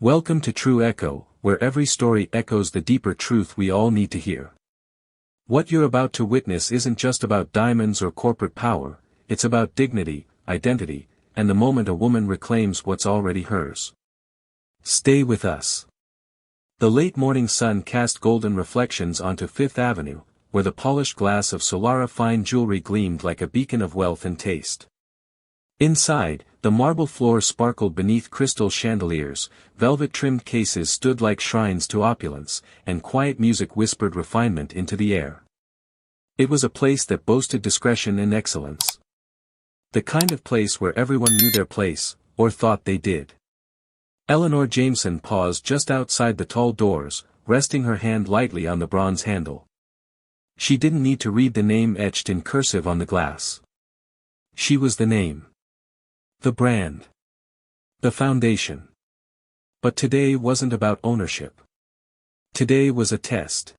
Welcome to True Echo, where every story echoes the deeper truth we all need to hear. What you're about to witness isn't just about diamonds or corporate power, it's about dignity, identity, and the moment a woman reclaims what's already hers. Stay with us. The late morning sun cast golden reflections onto Fifth Avenue, where the polished glass of Solara Fine Jewelry gleamed like a beacon of wealth and taste. Inside, the marble floor sparkled beneath crystal chandeliers, velvet-trimmed cases stood like shrines to opulence, and quiet music whispered refinement into the air. It was a place that boasted discretion and excellence. The kind of place where everyone knew their place, or thought they did. Eleanor Jameson paused just outside the tall doors, resting her hand lightly on the bronze handle. She didn't need to read the name etched in cursive on the glass. She was the name. The brand. The foundation. But today wasn't about ownership. Today was a test.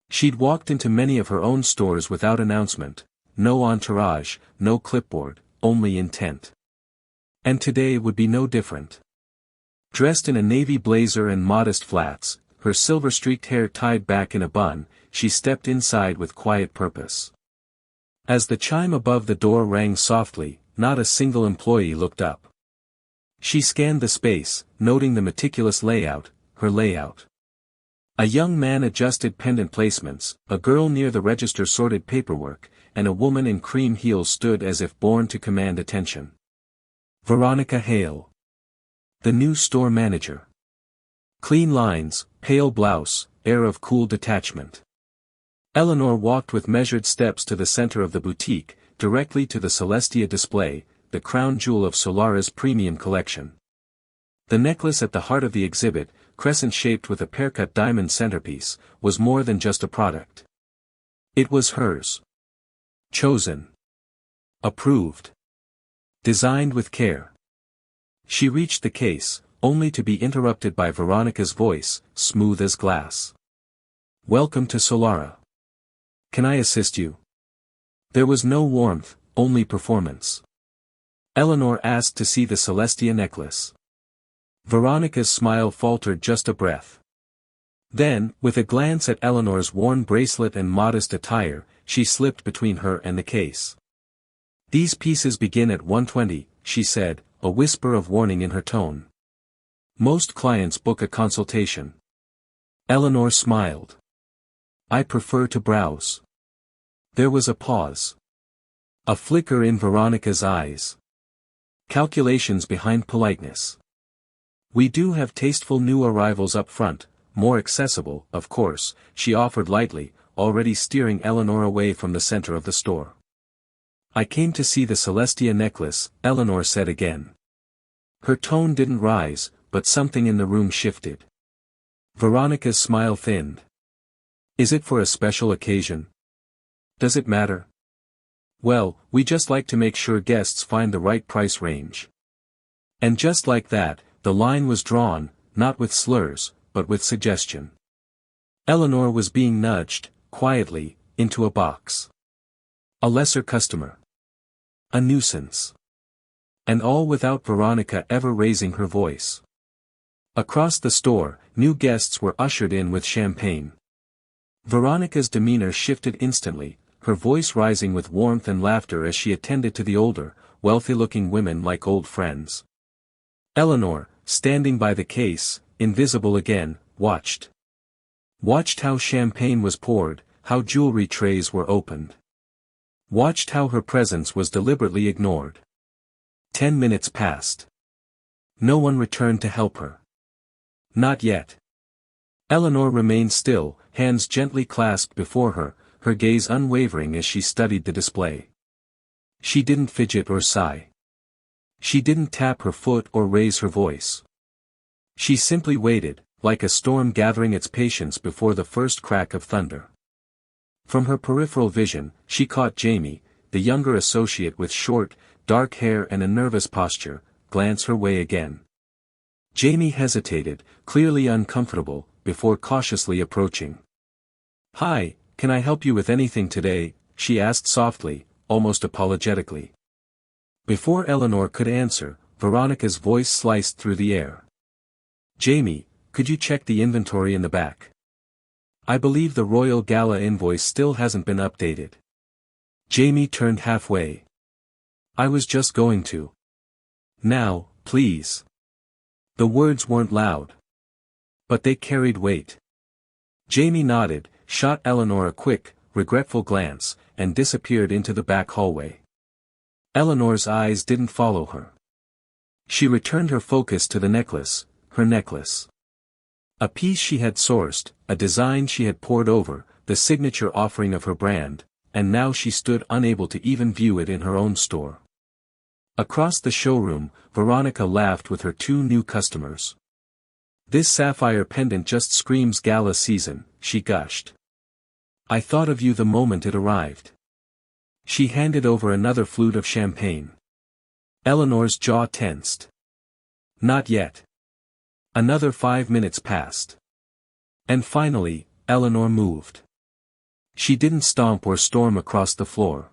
She'd walked into many of her own stores without announcement, no entourage, no clipboard, only intent. And today would be no different. Dressed in a navy blazer and modest flats, her silver-streaked hair tied back in a bun, she stepped inside with quiet purpose. As the chime above the door rang softly, not a single employee looked up. She scanned the space, noting the meticulous layout, her layout. A young man adjusted pendant placements, a girl near the register sorted paperwork, and a woman in cream heels stood as if born to command attention. Veronica Hale. The new store manager. Clean lines, pale blouse, air of cool detachment. Eleanor walked with measured steps to the center of the boutique, directly to the Celestia display, the crown jewel of Solara's premium collection. The necklace at the heart of the exhibit, crescent-shaped with a pear-cut diamond centerpiece, was more than just a product. It was hers. Chosen. Approved. Designed with care. She reached the case, only to be interrupted by Veronica's voice, smooth as glass. "Welcome to Solara. Can I assist you?" There was no warmth, only performance. Eleanor asked to see the Celestia necklace. Veronica's smile faltered just a breath. Then, with a glance at Eleanor's worn bracelet and modest attire, she slipped between her and the case. "These pieces begin at $120, she said, a whisper of warning in her tone. "Most clients book a consultation." Eleanor smiled. "I prefer to browse." There was a pause. A flicker in Veronica's eyes. Calculations behind politeness. "We do have tasteful new arrivals up front, more accessible, of course," she offered lightly, already steering Eleanor away from the center of the store. "I came to see the Celestia necklace," Eleanor said again. Her tone didn't rise, but something in the room shifted. Veronica's smile thinned. "Is it for a special occasion? Does it matter?" "Well, we just like to make sure guests find the right price range." And just like that, the line was drawn, not with slurs, but with suggestion. Eleanor was being nudged, quietly, into a box. A lesser customer. A nuisance. And all without Veronica ever raising her voice. Across the store, new guests were ushered in with champagne. Veronica's demeanor shifted instantly, her voice rising with warmth and laughter as she attended to the older, wealthy-looking women like old friends. Eleanor, standing by the case, invisible again, watched. Watched how champagne was poured, how jewelry trays were opened. Watched how her presence was deliberately ignored. 10 minutes passed. No one returned to help her. Not yet. Eleanor remained still, hands gently clasped before her, her gaze unwavering as she studied the display. She didn't fidget or sigh. She didn't tap her foot or raise her voice. She simply waited, like a storm gathering its patience before the first crack of thunder. From her peripheral vision, she caught Jamie, the younger associate with short, dark hair and a nervous posture, glance her way again. Jamie hesitated, clearly uncomfortable, before cautiously approaching. "Hi, can I help you with anything today?" she asked softly, almost apologetically. Before Eleanor could answer, Veronica's voice sliced through the air. Jamie, could you check the inventory in the back? I believe the Royal Gala invoice still hasn't been updated. Jamie turned halfway. I was just going to. Now, please. The words weren't loud. But they carried weight. Jamie nodded, shot Eleanor a quick, regretful glance, and disappeared into the back hallway. Eleanor's eyes didn't follow her. She returned her focus to the necklace, her necklace. A piece she had sourced, a design she had pored over, the signature offering of her brand, and now she stood unable to even view it in her own store. Across the showroom, Veronica laughed with her two new customers. This sapphire pendant just screams gala season, she gushed. I thought of you the moment it arrived. She handed over another flute of champagne. Eleanor's jaw tensed. Not yet. Another 5 minutes passed. And finally, Eleanor moved. She didn't stomp or storm across the floor.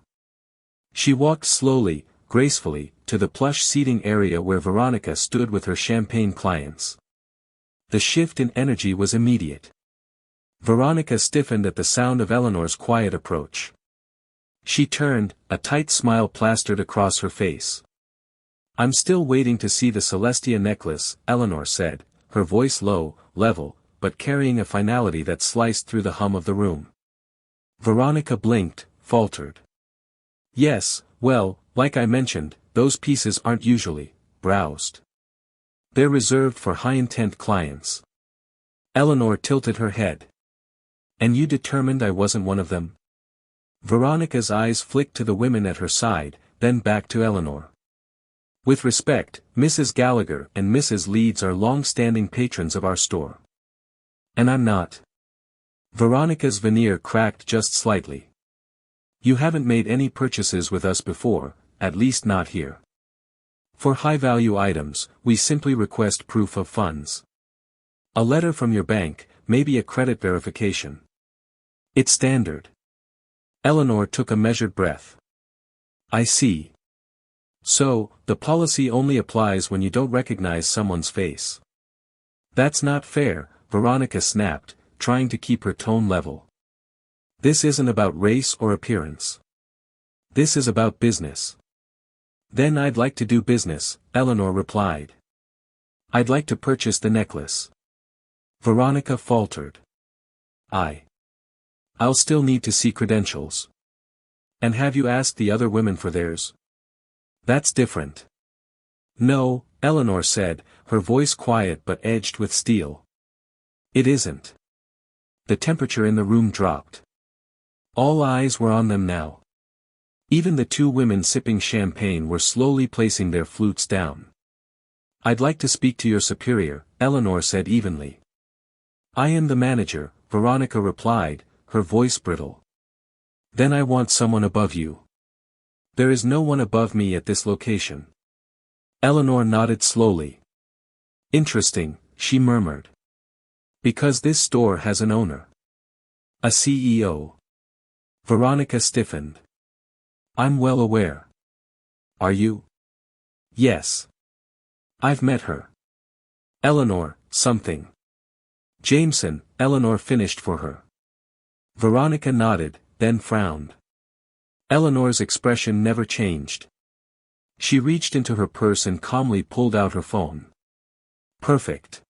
She walked slowly, gracefully, to the plush seating area where Veronica stood with her champagne clients. The shift in energy was immediate. Veronica stiffened at the sound of Eleanor's quiet approach. She turned, a tight smile plastered across her face. I'm still waiting to see the Celestia necklace, Eleanor said, her voice low, level, but carrying a finality that sliced through the hum of the room. Veronica blinked, faltered. Yes, well, like I mentioned, those pieces aren't usually browsed. They're reserved for high-intent clients. Eleanor tilted her head. And you determined I wasn't one of them? Veronica's eyes flicked to the women at her side, then back to Eleanor. With respect, Mrs. Gallagher and Mrs. Leeds are long-standing patrons of our store. And I'm not. Veronica's veneer cracked just slightly. You haven't made any purchases with us before, at least not here. For high-value items, we simply request proof of funds. A letter from your bank, maybe a credit verification. It's standard. Eleanor took a measured breath. I see. So, the policy only applies when you don't recognize someone's face. That's not fair, Veronica snapped, trying to keep her tone level. This isn't about race or appearance. This is about business. Then I'd like to do business, Eleanor replied. I'd like to purchase the necklace. Veronica faltered. I'll still need to see credentials. And have you asked the other women for theirs? That's different. No, Eleanor said, her voice quiet but edged with steel. It isn't. The temperature in the room dropped. All eyes were on them now. Even the two women sipping champagne were slowly placing their flutes down. I'd like to speak to your superior, Eleanor said evenly. I am the manager, Veronica replied, her voice brittle. Then I want someone above you. There is no one above me at this location. Eleanor nodded slowly. Interesting, she murmured. Because this store has an owner. A CEO. Veronica stiffened. I'm well aware. Are you? Yes. I've met her. Eleanor, something. Jameson, Eleanor finished for her. Veronica nodded, then frowned. Eleanor's expression never changed. She reached into her purse and calmly pulled out her phone. Perfect.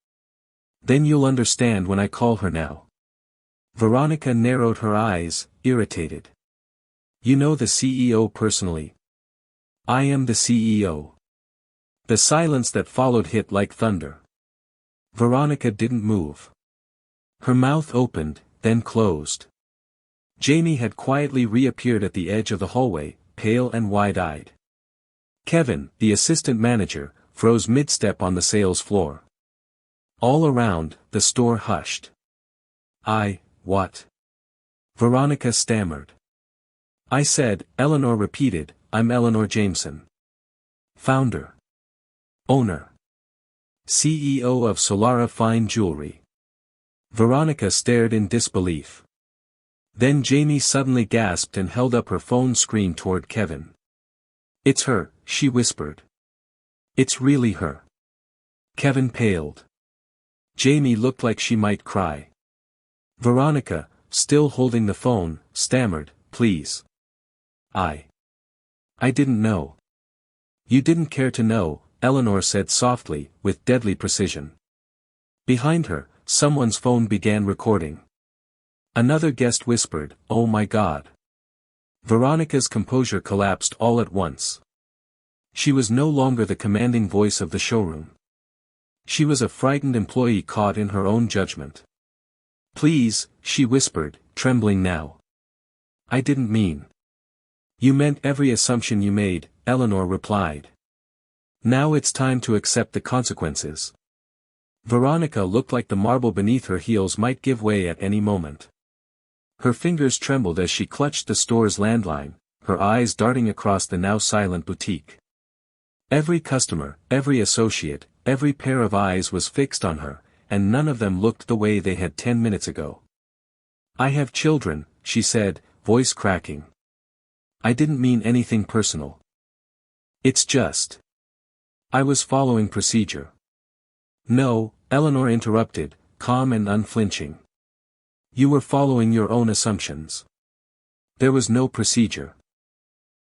Then you'll understand when I call her now. Veronica narrowed her eyes, irritated. You know the CEO personally? I am the CEO. The silence that followed hit like thunder. Veronica didn't move. Her mouth opened, then closed. Jamie had quietly reappeared at the edge of the hallway, pale and wide-eyed. Kevin, the assistant manager, froze mid-step on the sales floor. All around, the store hushed. What? Veronica stammered. I said, Eleanor repeated, I'm Eleanor Jameson. Founder. Owner. CEO of Solara Fine Jewelry. Veronica stared in disbelief. Then Jamie suddenly gasped and held up her phone screen toward Kevin. It's her, she whispered. It's really her. Kevin paled. Jamie looked like she might cry. Veronica, still holding the phone, stammered, "Please. I didn't know." "You didn't care to know," Eleanor said softly, with deadly precision. Behind her, someone's phone began recording. Another guest whispered, "Oh my God." Veronica's composure collapsed all at once. She was no longer the commanding voice of the showroom. She was a frightened employee caught in her own judgment. "Please," she whispered, trembling now. "I didn't mean." "You meant every assumption you made," Eleanor replied. "Now it's time to accept the consequences." Veronica looked like the marble beneath her heels might give way at any moment. Her fingers trembled as she clutched the store's landline, her eyes darting across the now silent boutique. Every customer, every associate, every pair of eyes was fixed on her, and none of them looked the way they had 10 minutes ago. "I have children," she said, voice cracking. "I didn't mean anything personal. It's just. I was following procedure." "No," Eleanor interrupted, calm and unflinching. "You were following your own assumptions. There was no procedure.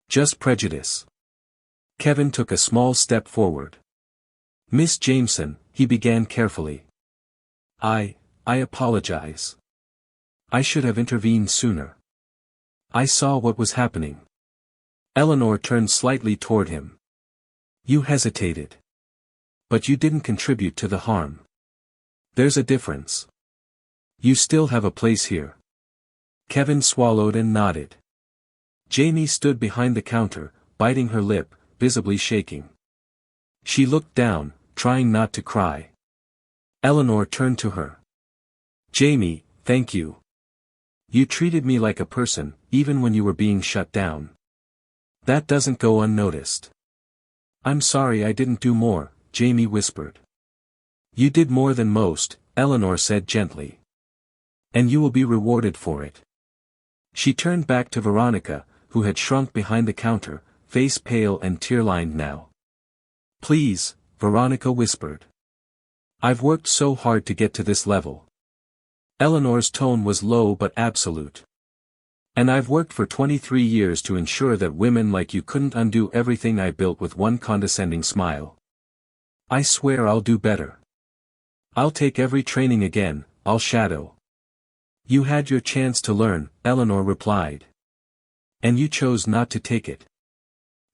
Just prejudice." Kevin took a small step forward. "Miss Jameson," he began carefully. I apologize. I should have intervened sooner. I saw what was happening." Eleanor turned slightly toward him. "You hesitated. But you didn't contribute to the harm. There's a difference. You still have a place here." Kevin swallowed and nodded. Jamie stood behind the counter, biting her lip, visibly shaking. She looked down, trying not to cry. Eleanor turned to her. "Jamie, thank you. You treated me like a person, even when you were being shut down. That doesn't go unnoticed." "I'm sorry I didn't do more," Jamie whispered. "You did more than most," Eleanor said gently. "And you will be rewarded for it." She turned back to Veronica, who had shrunk behind the counter, face pale and tear-lined now. "Please," Veronica whispered. "I've worked so hard to get to this level." Eleanor's tone was low but absolute. "And I've worked for 23 years to ensure that women like you couldn't undo everything I built with one condescending smile. I swear I'll do better. I'll take every training again, I'll shadow." "You had your chance to learn," Eleanor replied. "And you chose not to take it."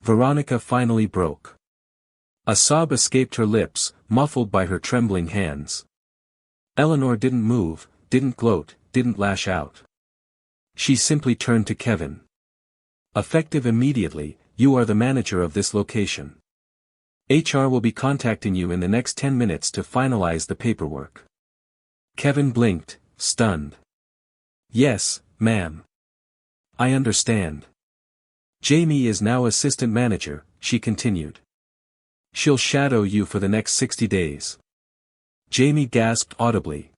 Veronica finally broke. A sob escaped her lips, muffled by her trembling hands. Eleanor didn't move, didn't gloat, didn't lash out. She simply turned to Kevin. "Effective immediately, you are the manager of this location. HR will be contacting you in the next 10 minutes to finalize the paperwork." Kevin blinked, stunned. "Yes, ma'am. I understand. Jamie is now assistant manager," she continued. "She'll shadow you for the next 60 days. Jamie gasped audibly.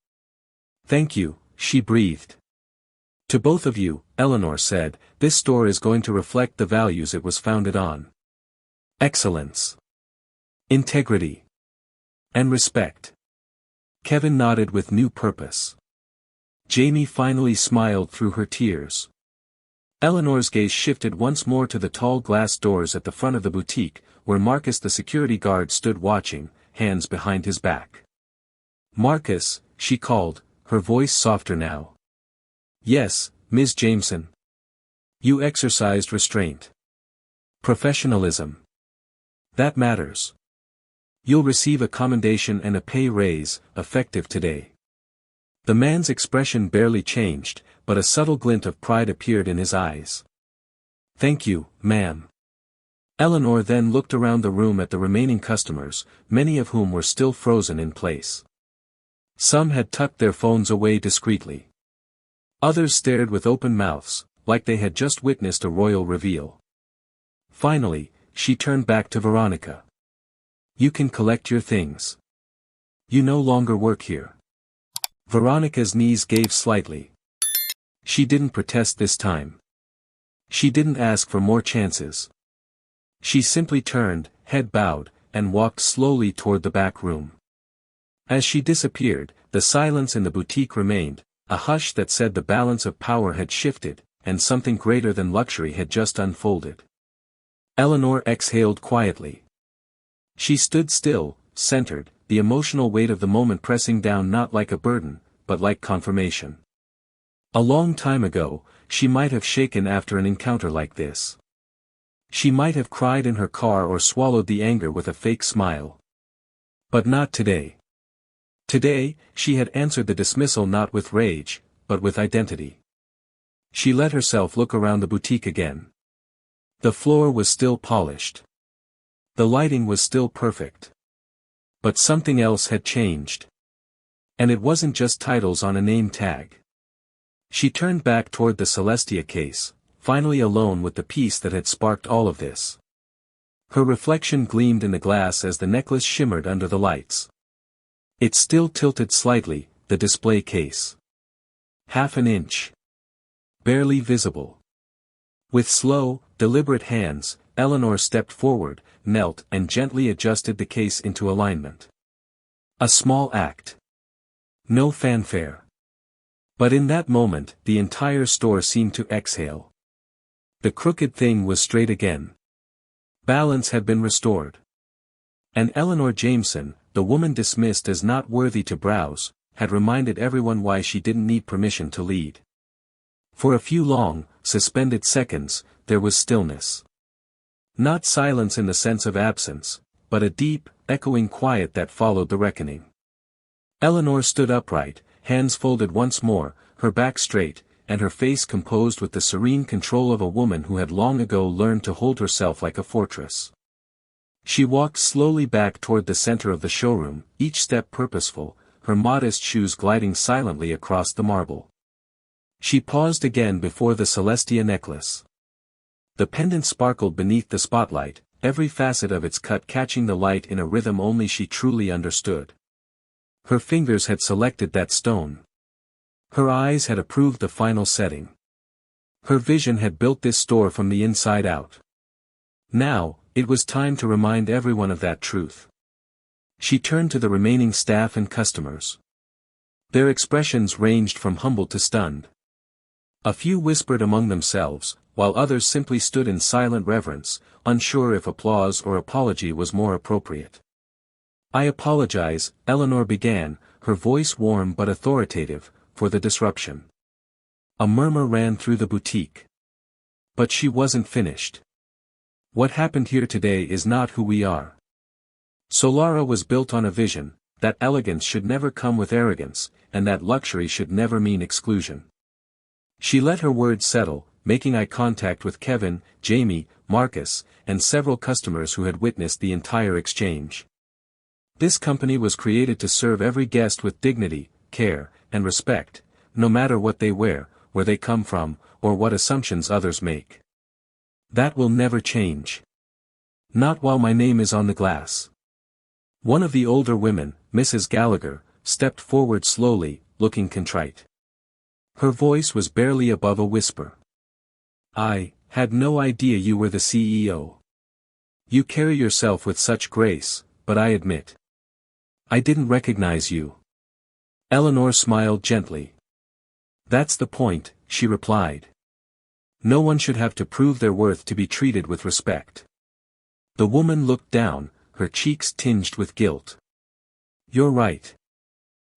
"Thank you," she breathed. "To both of you," Eleanor said, "this store is going to reflect the values it was founded on. Excellence. Integrity. And respect." Kevin nodded with new purpose. Jamie finally smiled through her tears. Eleanor's gaze shifted once more to the tall glass doors at the front of the boutique, where Marcus the security guard stood watching, hands behind his back. "Marcus," she called, her voice softer now. "Yes, Ms. Jameson." "You exercised restraint. Professionalism. That matters. You'll receive a commendation and a pay raise, effective today." The man's expression barely changed, but a subtle glint of pride appeared in his eyes. "Thank you, ma'am." Eleanor then looked around the room at the remaining customers, many of whom were still frozen in place. Some had tucked their phones away discreetly. Others stared with open mouths, like they had just witnessed a royal reveal. Finally, she turned back to Veronica. "You can collect your things. You no longer work here." Veronica's knees gave slightly. She didn't protest this time. She didn't ask for more chances. She simply turned, head bowed, and walked slowly toward the back room. As she disappeared, the silence in the boutique remained, a hush that said the balance of power had shifted, and something greater than luxury had just unfolded. Eleanor exhaled quietly. She stood still, centered, the emotional weight of the moment pressing down not like a burden, but like confirmation. A long time ago, she might have shaken after an encounter like this. She might have cried in her car or swallowed the anger with a fake smile. But not today. Today, she had answered the dismissal not with rage, but with identity. She let herself look around the boutique again. The floor was still polished. The lighting was still perfect. But something else had changed. And it wasn't just titles on a name tag. She turned back toward the Celestia case, finally alone with the piece that had sparked all of this. Her reflection gleamed in the glass as the necklace shimmered under the lights. It still tilted slightly, the display case. Half an inch. Barely visible. With slow, deliberate hands, Eleanor stepped forward, knelt and gently adjusted the case into alignment. A small act. No fanfare. But in that moment, the entire store seemed to exhale. The crooked thing was straight again. Balance had been restored. And Eleanor Jameson, the woman dismissed as not worthy to browse, had reminded everyone why she didn't need permission to lead. For a few long, suspended seconds, there was stillness. Not silence in the sense of absence, but a deep, echoing quiet that followed the reckoning. Eleanor stood upright, hands folded once more, her back straight, and her face composed with the serene control of a woman who had long ago learned to hold herself like a fortress. She walked slowly back toward the center of the showroom, each step purposeful, her modest shoes gliding silently across the marble. She paused again before the Celestia necklace. The pendant sparkled beneath the spotlight, every facet of its cut catching the light in a rhythm only she truly understood. Her fingers had selected that stone. Her eyes had approved the final setting. Her vision had built this store from the inside out. Now, it was time to remind everyone of that truth. She turned to the remaining staff and customers. Their expressions ranged from humbled to stunned. A few whispered among themselves, while others simply stood in silent reverence, unsure if applause or apology was more appropriate. "I apologize," Eleanor began, her voice warm but authoritative, "for the disruption." A murmur ran through the boutique. But she wasn't finished. "What happened here today is not who we are. Solara was built on a vision, that elegance should never come with arrogance, and that luxury should never mean exclusion." She let her words settle, making eye contact with Kevin, Jamie, Marcus, and several customers who had witnessed the entire exchange. This company was created to serve every guest with dignity, care, and respect, no matter what they wear, where they come from, or what assumptions others make. That will never change. Not while my name is on the glass. One of the older women, Mrs. Gallagher, stepped forward slowly, looking contrite. Her voice was barely above a whisper. "I had no idea you were the CEO. You carry yourself with such grace, but I admit, I didn't recognize you." Eleanor smiled gently. "That's the point," she replied. "No one should have to prove their worth to be treated with respect." The woman looked down, her cheeks tinged with guilt. "You're right."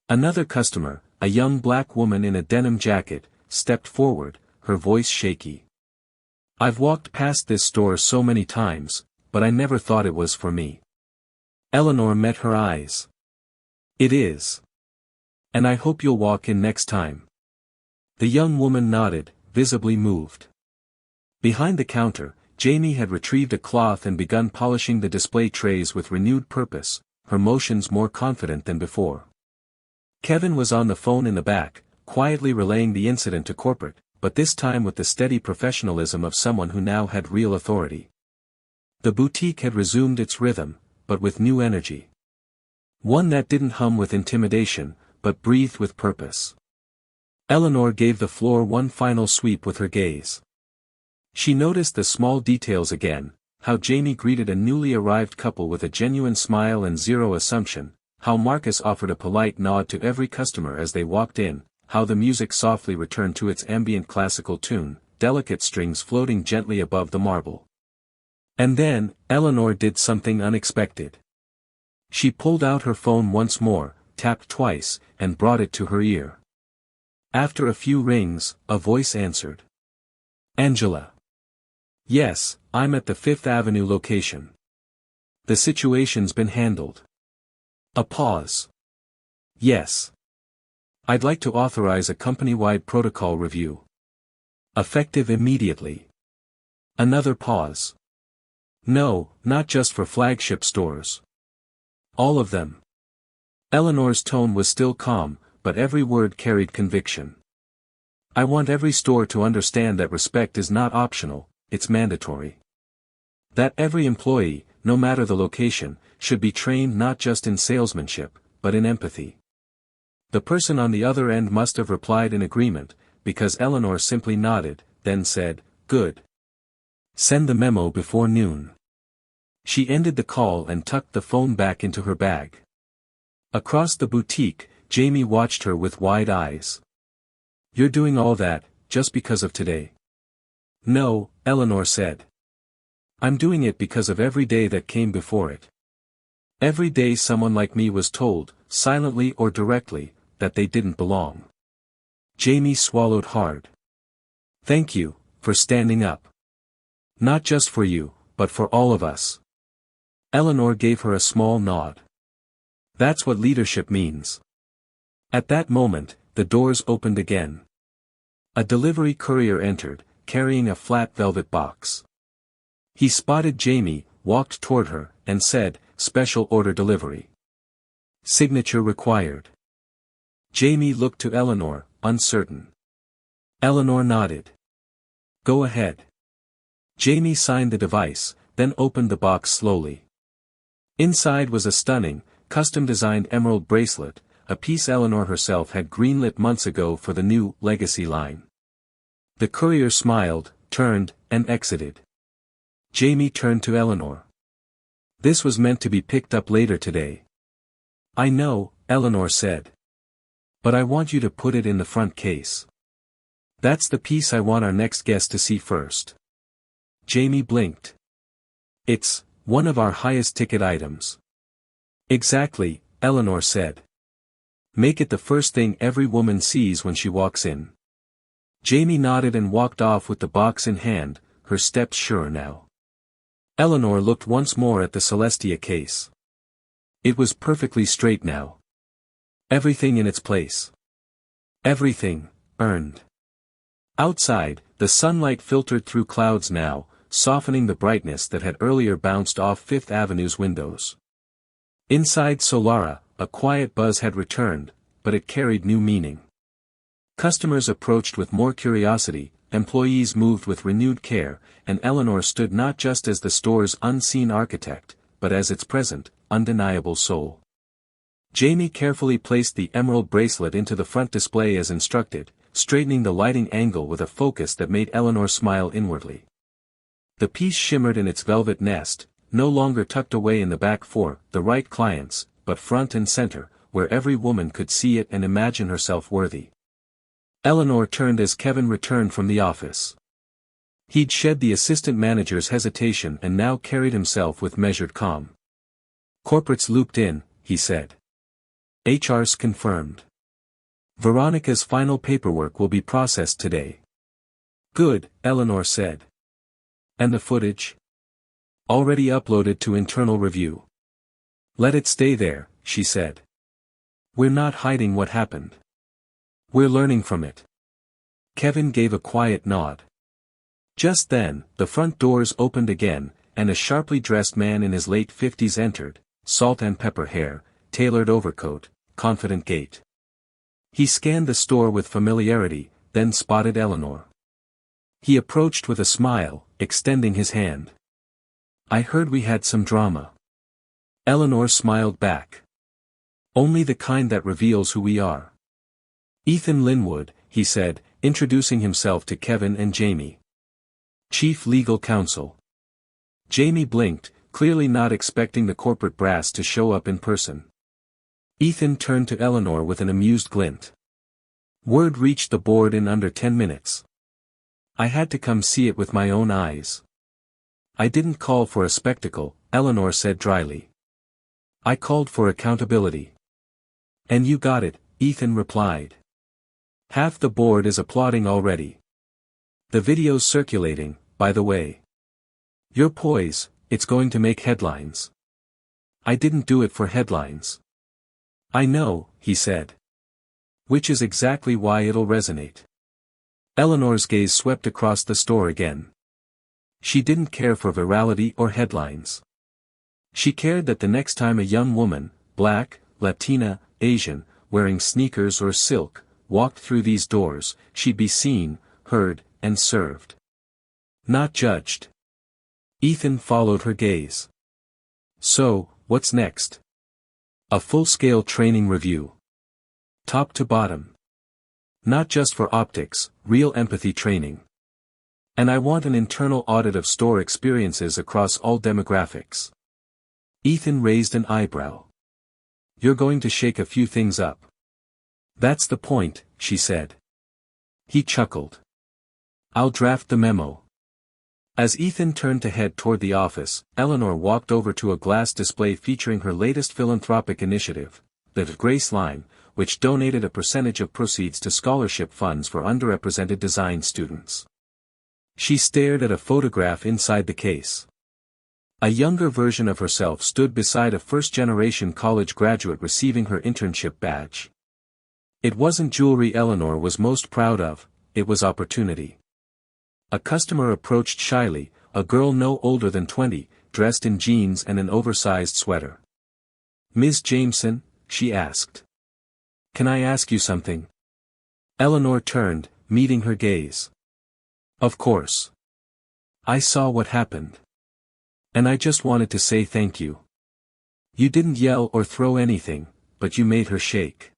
Another customer, a young black woman in a denim jacket, stepped forward, her voice shaky. "I've walked past this store so many times, but I never thought it was for me." Eleanor met her eyes. "It is. And I hope you'll walk in next time." The young woman nodded, visibly moved. Behind the counter, Jamie had retrieved a cloth and begun polishing the display trays with renewed purpose, her motions more confident than before. Kevin was on the phone in the back, quietly relaying the incident to corporate, but this time with the steady professionalism of someone who now had real authority. The boutique had resumed its rhythm, but with new energy. One that didn't hum with intimidation, but breathed with purpose. Eleanor gave the floor one final sweep with her gaze. She noticed the small details again, how Jamie greeted a newly arrived couple with a genuine smile and zero assumption, how Marcus offered a polite nod to every customer as they walked in, how the music softly returned to its ambient classical tune, delicate strings floating gently above the marble. And then, Eleanor did something unexpected. She pulled out her phone once more, tapped twice, and brought it to her ear. After a few rings, a voice answered. Angela. Yes, I'm at the Fifth Avenue location. The situation's been handled. A pause. Yes. I'd like to authorize a company-wide protocol review. Effective immediately. Another pause. No, not just for flagship stores. All of them. Eleanor's tone was still calm, but every word carried conviction. I want every store to understand that respect is not optional, it's mandatory. That every employee, no matter the location, should be trained not just in salesmanship, but in empathy. The person on the other end must have replied in agreement, because Eleanor simply nodded, then said, Good. Send the memo before noon. She ended the call and tucked the phone back into her bag. Across the boutique, Jamie watched her with wide eyes. You're doing all that, just because of today? No, Eleanor said. I'm doing it because of every day that came before it. Every day someone like me was told, silently or directly, that they didn't belong. Jamie swallowed hard. Thank you, for standing up. Not just for you, but for all of us. Eleanor gave her a small nod. That's what leadership means. At that moment, the doors opened again. A delivery courier entered, carrying a flat velvet box. He spotted Jamie, walked toward her, and said, Special order delivery. Signature required. Jamie looked to Eleanor, uncertain. Eleanor nodded. Go ahead. Jamie signed the device, then opened the box slowly. Inside was a stunning, custom-designed emerald bracelet, a piece Eleanor herself had greenlit months ago for the new Legacy line. The courier smiled, turned, and exited. Jamie turned to Eleanor. This was meant to be picked up later today. I know, Eleanor said. But I want you to put it in the front case. That's the piece I want our next guest to see first. Jamie blinked. It's one of our highest ticket items. Exactly, Eleanor said. Make it the first thing every woman sees when she walks in. Jamie nodded and walked off with the box in hand, her steps sure now. Eleanor looked once more at the Celestia case. It was perfectly straight now. Everything in its place. Everything, earned. Outside, the sunlight filtered through clouds now, softening the brightness that had earlier bounced off Fifth Avenue's windows. Inside Solara, a quiet buzz had returned, but it carried new meaning. Customers approached with more curiosity, employees moved with renewed care, and Eleanor stood not just as the store's unseen architect, but as its present, undeniable soul. Jamie carefully placed the emerald bracelet into the front display as instructed, straightening the lighting angle with a focus that made Eleanor smile inwardly. The piece shimmered in its velvet nest, no longer tucked away in the back for the right clients, but front and center, where every woman could see it and imagine herself worthy. Eleanor turned as Kevin returned from the office. He'd shed the assistant manager's hesitation and now carried himself with measured calm. Corporate's looped in, he said. HR's confirmed. Veronica's final paperwork will be processed today. Good, Eleanor said. And the footage? Already uploaded to internal review. Let it stay there, she said. We're not hiding what happened. We're learning from it. Kevin gave a quiet nod. Just then, the front doors opened again, and a sharply dressed man in his late 50s entered, salt and pepper hair, tailored overcoat, confident gait. He scanned the store with familiarity, then spotted Eleanor. He approached with a smile, extending his hand. I heard we had some drama. Eleanor smiled back. Only the kind that reveals who we are. Ethan Linwood, he said, introducing himself to Kevin and Jamie. Chief Legal Counsel. Jamie blinked, clearly not expecting the corporate brass to show up in person. Ethan turned to Eleanor with an amused glint. Word reached the board in under 10 minutes. I had to come see it with my own eyes. I didn't call for a spectacle, Eleanor said dryly. I called for accountability. And you got it, Ethan replied. Half the board is applauding already. The video's circulating, by the way. Your poise, it's going to make headlines. I didn't do it for headlines. I know, he said. Which is exactly why it'll resonate. Eleanor's gaze swept across the store again. She didn't care for virality or headlines. She cared that the next time a young woman, black, Latina, Asian, wearing sneakers or silk, walked through these doors, she'd be seen, heard, and served. Not judged. Ethan followed her gaze. So, what's next? A full-scale training review. Top to bottom. Not just for optics, real empathy training. And I want an internal audit of store experiences across all demographics. Ethan raised an eyebrow. You're going to shake a few things up. That's the point, she said. He chuckled. I'll draft the memo. As Ethan turned to head toward the office, Eleanor walked over to a glass display featuring her latest philanthropic initiative, the Grace Line, which donated a percentage of proceeds to scholarship funds for underrepresented design students. She stared at a photograph inside the case. A younger version of herself stood beside a first-generation college graduate receiving her internship badge. It wasn't jewelry Eleanor was most proud of, it was opportunity. A customer approached shyly, a girl no older than 20, dressed in jeans and an oversized sweater. Ms. Jameson, she asked. Can I ask you something? Eleanor turned, meeting her gaze. Of course. I saw what happened. And I just wanted to say thank you. You didn't yell or throw anything, but you made her shake.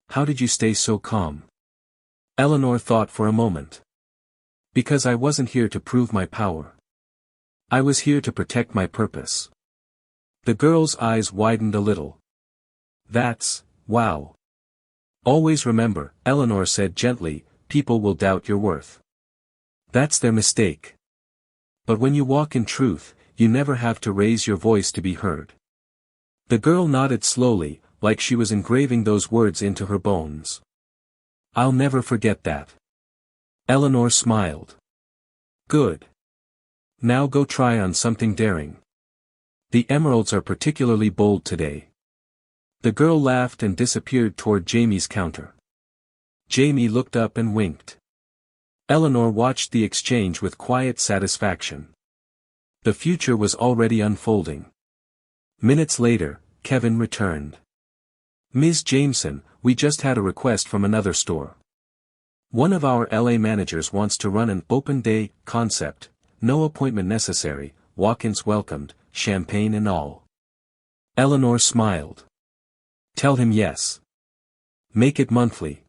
How did you stay so calm? Eleanor thought for a moment. Because I wasn't here to prove my power. I was here to protect my purpose. The girl's eyes widened a little. That's, wow. Always remember, Eleanor said gently, people will doubt your worth. That's their mistake. But when you walk in truth, you never have to raise your voice to be heard. The girl nodded slowly, like she was engraving those words into her bones. I'll never forget that. Eleanor smiled. Good. Now go try on something daring. The emeralds are particularly bold today. The girl laughed and disappeared toward Jamie's counter. Jamie looked up and winked. Eleanor watched the exchange with quiet satisfaction. The future was already unfolding. Minutes later, Kevin returned. Ms. Jameson, we just had a request from another store. One of our LA managers wants to run an open day concept, no appointment necessary, walk-ins welcomed, champagne and all. Eleanor smiled. Tell him yes. Make it monthly.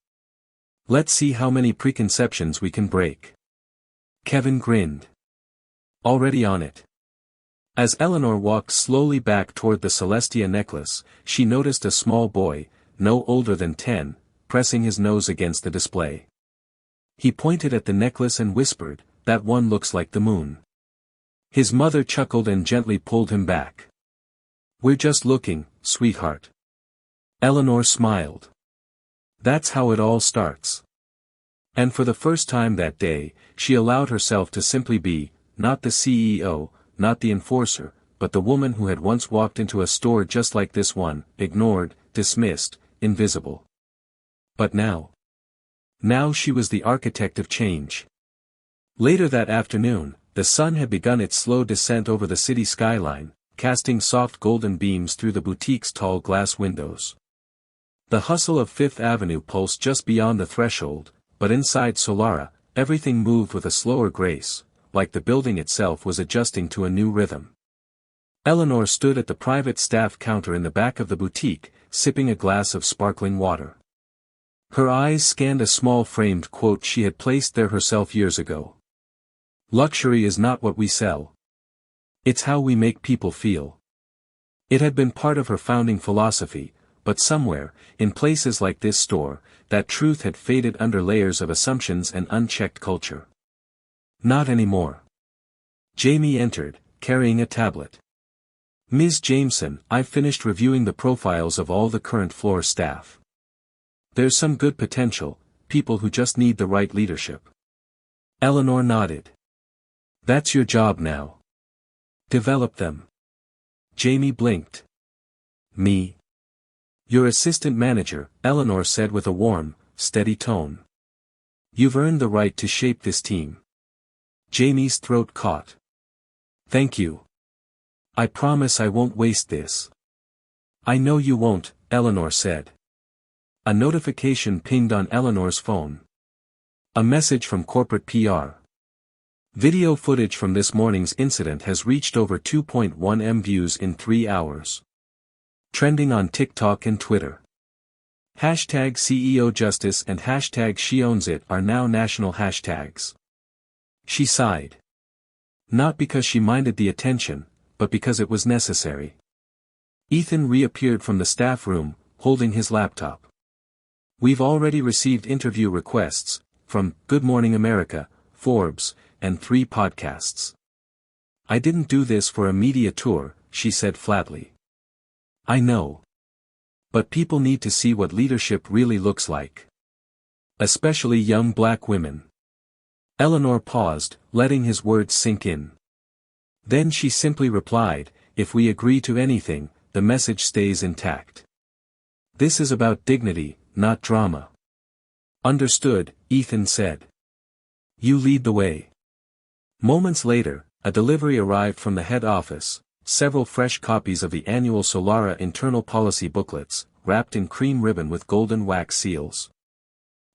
Let's see how many preconceptions we can break. Kevin grinned. Already on it. As Eleanor walked slowly back toward the Celestia necklace, she noticed a small boy, no older than 10, pressing his nose against the display. He pointed at the necklace and whispered, that one looks like the moon. His mother chuckled and gently pulled him back. We're just looking, sweetheart. Eleanor smiled. That's how it all starts. And for the first time that day, she allowed herself to simply be, not the CEO, not the enforcer, but the woman who had once walked into a store just like this one, ignored, dismissed, invisible. But now she was the architect of change. Later that afternoon, the sun had begun its slow descent over the city skyline, casting soft golden beams through the boutique's tall glass windows. The hustle of Fifth Avenue pulsed just beyond the threshold, but inside Solara, everything moved with a slower grace, like the building itself was adjusting to a new rhythm. Eleanor stood at the private staff counter in the back of the boutique, sipping a glass of sparkling water. Her eyes scanned a small framed quote she had placed there herself years ago. Luxury is not what we sell. It's how we make people feel. It had been part of her founding philosophy, but somewhere, in places like this store, that truth had faded under layers of assumptions and unchecked culture. Not anymore. Jamie entered, carrying a tablet. "Ms. Jameson, I've finished reviewing the profiles of all the current floor staff. There's some good potential, people who just need the right leadership." Eleanor nodded. "That's your job now. Develop them." Jamie blinked. "Me? Your assistant manager," Eleanor said with a warm, steady tone. "You've earned the right to shape this team." Jamie's throat caught. "Thank you. I promise I won't waste this." "I know you won't," Eleanor said. A notification pinged on Eleanor's phone. A message from corporate PR. "Video footage from this morning's incident has reached over 2.1 million views in 3 hours. Trending on TikTok and Twitter. Hashtag CEO Justice and hashtag She Owns It are now national hashtags." She sighed. Not because she minded the attention, but because it was necessary. Ethan reappeared from the staff room, holding his laptop. "We've already received interview requests, from Good Morning America, Forbes, and 3 podcasts. I didn't do this for a media tour," she said flatly. "I know. But people need to see what leadership really looks like. Especially young black women." Eleanor paused, letting his words sink in. Then she simply replied, "If we agree to anything, the message stays intact. This is about dignity, not drama." "Understood," Ethan said. "You lead the way." Moments later, a delivery arrived from the head office, several fresh copies of the annual Solara internal policy booklets, wrapped in cream ribbon with golden wax seals.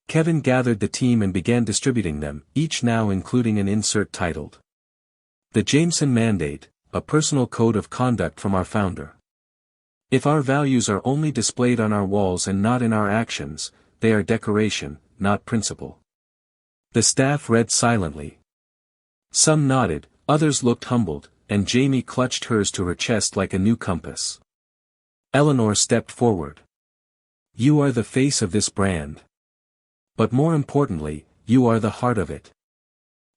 Kevin gathered the team and began distributing them, each now including an insert titled, "The Jameson Mandate, a personal code of conduct from our founder. If our values are only displayed on our walls and not in our actions, they are decoration, not principle." The staff read silently. Some nodded, others looked humbled, and Jamie clutched hers to her chest like a new compass. Eleanor stepped forward. "You are the face of this brand. But more importantly, you are the heart of it.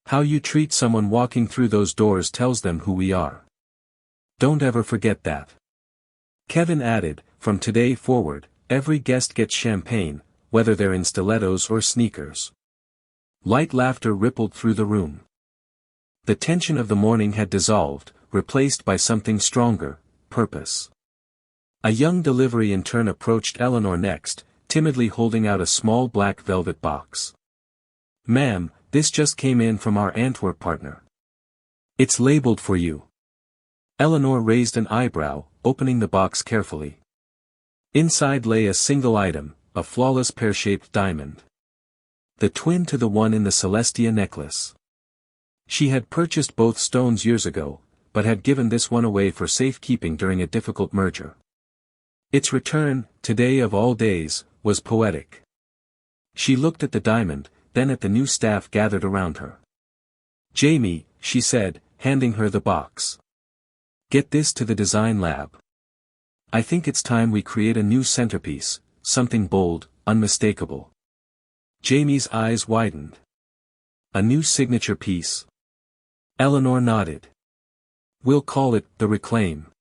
How you treat someone walking through those doors tells them who we are. Don't ever forget that." Kevin added, "From today forward, every guest gets champagne, whether they're in stilettos or sneakers." Light laughter rippled through the room. The tension of the morning had dissolved, replaced by something stronger, purpose. A young delivery intern approached Eleanor next, timidly holding out a small black velvet box. "Ma'am, this just came in from our Antwerp partner. It's labeled for you." Eleanor raised an eyebrow, opening the box carefully. Inside lay a single item, a flawless pear-shaped diamond. The twin to the one in the Celestia necklace. She had purchased both stones years ago, but had given this one away for safekeeping during a difficult merger. Its return, today of all days, was poetic. She looked at the diamond, then at the new staff gathered around her. "Jamie," she said, handing her the box. "Get this to the design lab. I think it's time we create a new centerpiece, something bold, unmistakable." Jamie's eyes widened. "A new signature piece?" Eleanor nodded. "We'll call it The Reclaim."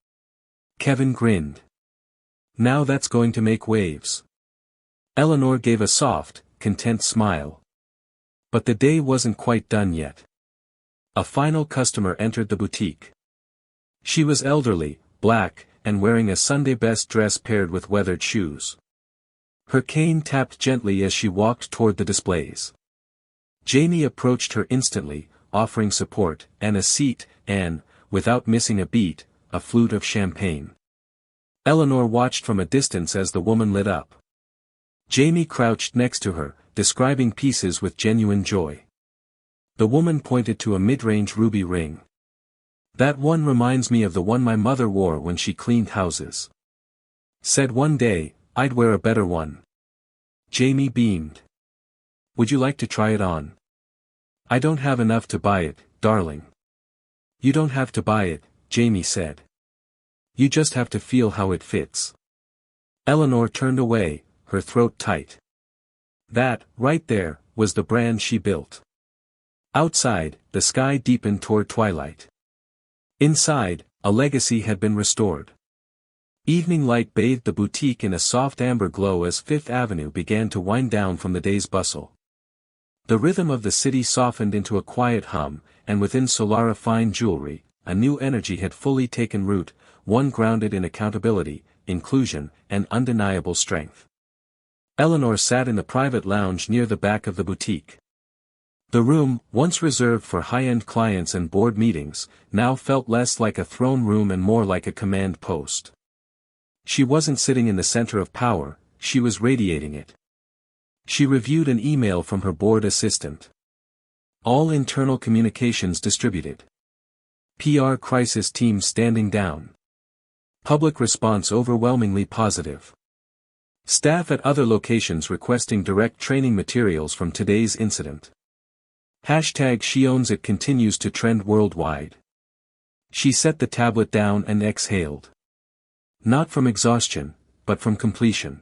Kevin grinned. "Now that's going to make waves." Eleanor gave a soft, content smile. But the day wasn't quite done yet. A final customer entered the boutique. She was elderly, black, and wearing a Sunday best dress paired with weathered shoes. Her cane tapped gently as she walked toward the displays. Jamie approached her instantly, offering support, and a seat, and, without missing a beat, a flute of champagne. Eleanor watched from a distance as the woman lit up. Jamie crouched next to her, describing pieces with genuine joy. The woman pointed to a mid-range ruby ring. "That one reminds me of the one my mother wore when she cleaned houses. Said one day, I'd wear a better one." Jamie beamed. "Would you like to try it on?" "I don't have enough to buy it, darling." "You don't have to buy it," Jamie said. "You just have to feel how it fits." Eleanor turned away, her throat tight. That, right there, was the brand she built. Outside, the sky deepened toward twilight. Inside, a legacy had been restored. Evening light bathed the boutique in a soft amber glow as Fifth Avenue began to wind down from the day's bustle. The rhythm of the city softened into a quiet hum, and within Solara Fine Jewelry, a new energy had fully taken root, one grounded in accountability, inclusion, and undeniable strength. Eleanor sat in the private lounge near the back of the boutique. The room, once reserved for high-end clients and board meetings, now felt less like a throne room and more like a command post. She wasn't sitting in the center of power, she was radiating it. She reviewed an email from her board assistant. All internal communications distributed. PR crisis team standing down. Public response overwhelmingly positive. Staff at other locations requesting direct training materials from today's incident. #SheOwnsIt continues to trend worldwide. She set the tablet down and exhaled. Not from exhaustion, but from completion.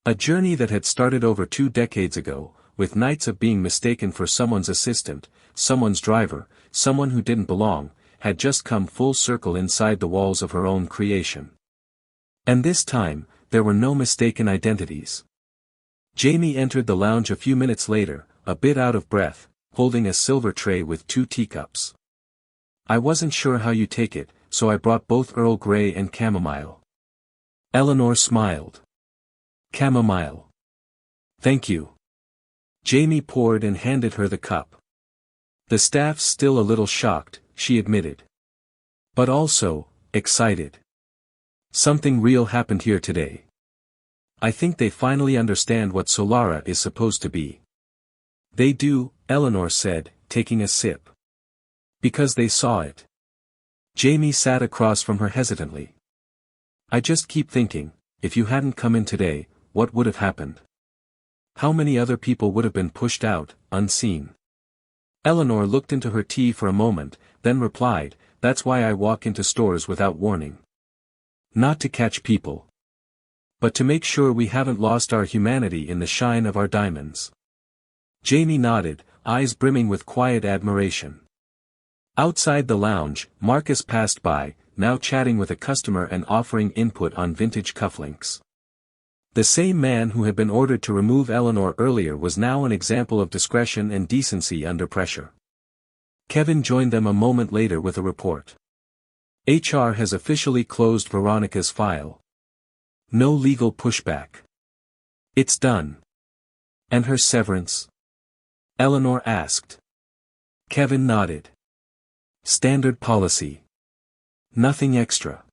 A journey that had started over 2 decades ago, with nights of being mistaken for someone's assistant, someone's driver, someone who didn't belong, had just come full circle inside the walls of her own creation. And this time, there were no mistaken identities. Jamie entered the lounge a few minutes later, a bit out of breath, holding a silver tray with 2 teacups. "I wasn't sure how you take it, so I brought both Earl Grey and chamomile." Eleanor smiled. "Chamomile. Thank you." Jamie poured and handed her the cup. The staff's still a little shocked, she admitted. But also, excited. Something real happened here today. I think they finally understand what Solara is supposed to be. They do, Eleanor said, taking a sip. Because they saw it. Jamie sat across from her hesitantly. "I just keep thinking, if you hadn't come in today, what would have happened? How many other people would have been pushed out, unseen?" Eleanor looked into her tea for a moment, then replied, "That's why I walk into stores without warning. Not to catch people. But to make sure we haven't lost our humanity in the shine of our diamonds." Jamie nodded, eyes brimming with quiet admiration. Outside the lounge, Marcus passed by, now chatting with a customer and offering input on vintage cufflinks. The same man who had been ordered to remove Eleanor earlier was now an example of discretion and decency under pressure. Kevin joined them a moment later with a report. HR has officially closed Veronica's file. No legal pushback. It's done. And her severance? Eleanor asked. Kevin nodded. Standard policy. Nothing extra.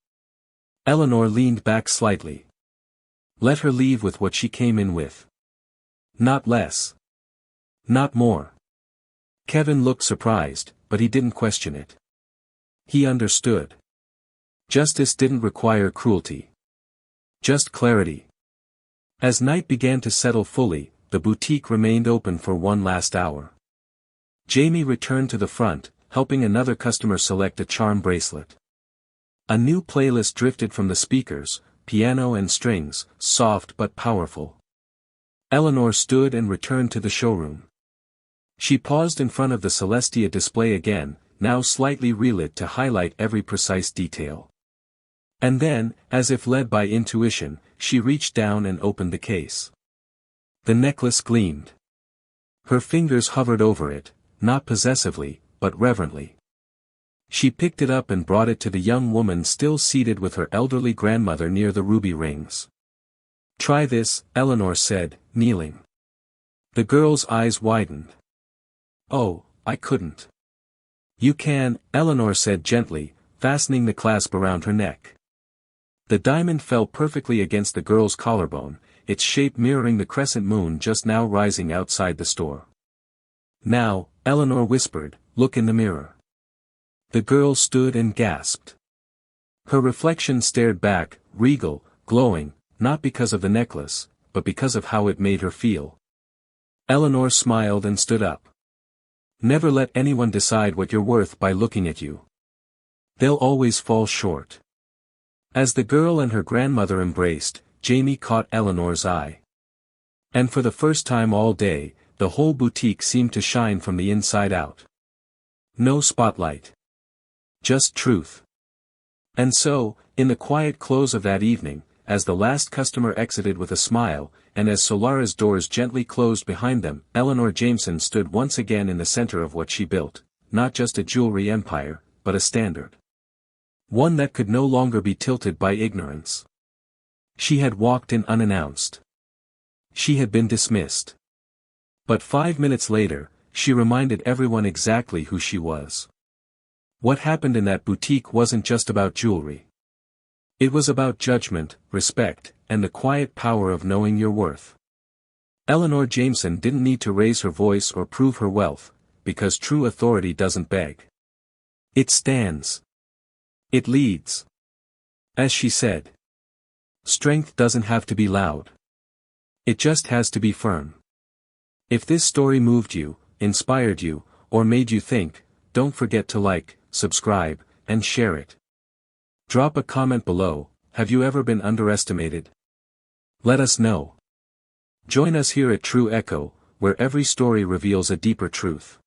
Eleanor leaned back slightly. Let her leave with what she came in with. Not less. Not more. Kevin looked surprised, but he didn't question it. He understood. Justice didn't require cruelty. Just clarity. As night began to settle fully, the boutique remained open for one last hour. Jamie returned to the front, helping another customer select a charm bracelet. A new playlist drifted from the speakers, piano and strings, soft but powerful. Eleanor stood and returned to the showroom. She paused in front of the Celestia display again, now slightly relit to highlight every precise detail. And then, as if led by intuition, she reached down and opened the case. The necklace gleamed. Her fingers hovered over it, not possessively, but reverently. She picked it up and brought it to the young woman still seated with her elderly grandmother near the ruby rings. Try this, Eleanor said, kneeling. The girl's eyes widened. Oh, I couldn't. You can, Eleanor said gently, fastening the clasp around her neck. The diamond fell perfectly against the girl's collarbone, its shape mirroring the crescent moon just now rising outside the store. Now, Eleanor whispered, look in the mirror. The girl stood and gasped. Her reflection stared back, regal, glowing, not because of the necklace, but because of how it made her feel. Eleanor smiled and stood up. Never let anyone decide what you're worth by looking at you. They'll always fall short. As the girl and her grandmother embraced, Jamie caught Eleanor's eye. And for the first time all day, the whole boutique seemed to shine from the inside out. No spotlight. Just truth. And so, in the quiet close of that evening, as the last customer exited with a smile, and as Solara's doors gently closed behind them, Eleanor Jameson stood once again in the center of what she built, not just a jewelry empire, but a standard. One that could no longer be tilted by ignorance. She had walked in unannounced. She had been dismissed. But 5 minutes later, she reminded everyone exactly who she was. What happened in that boutique wasn't just about jewelry. It was about judgment, respect, and the quiet power of knowing your worth. Eleanor Jameson didn't need to raise her voice or prove her wealth, because true authority doesn't beg. It stands. It leads. As she said, strength doesn't have to be loud. It just has to be firm. If this story moved you, inspired you, or made you think, don't forget to like, subscribe, and share it. Drop a comment below. Have you ever been underestimated? Let us know. Join us here at True Echo, where every story reveals a deeper truth.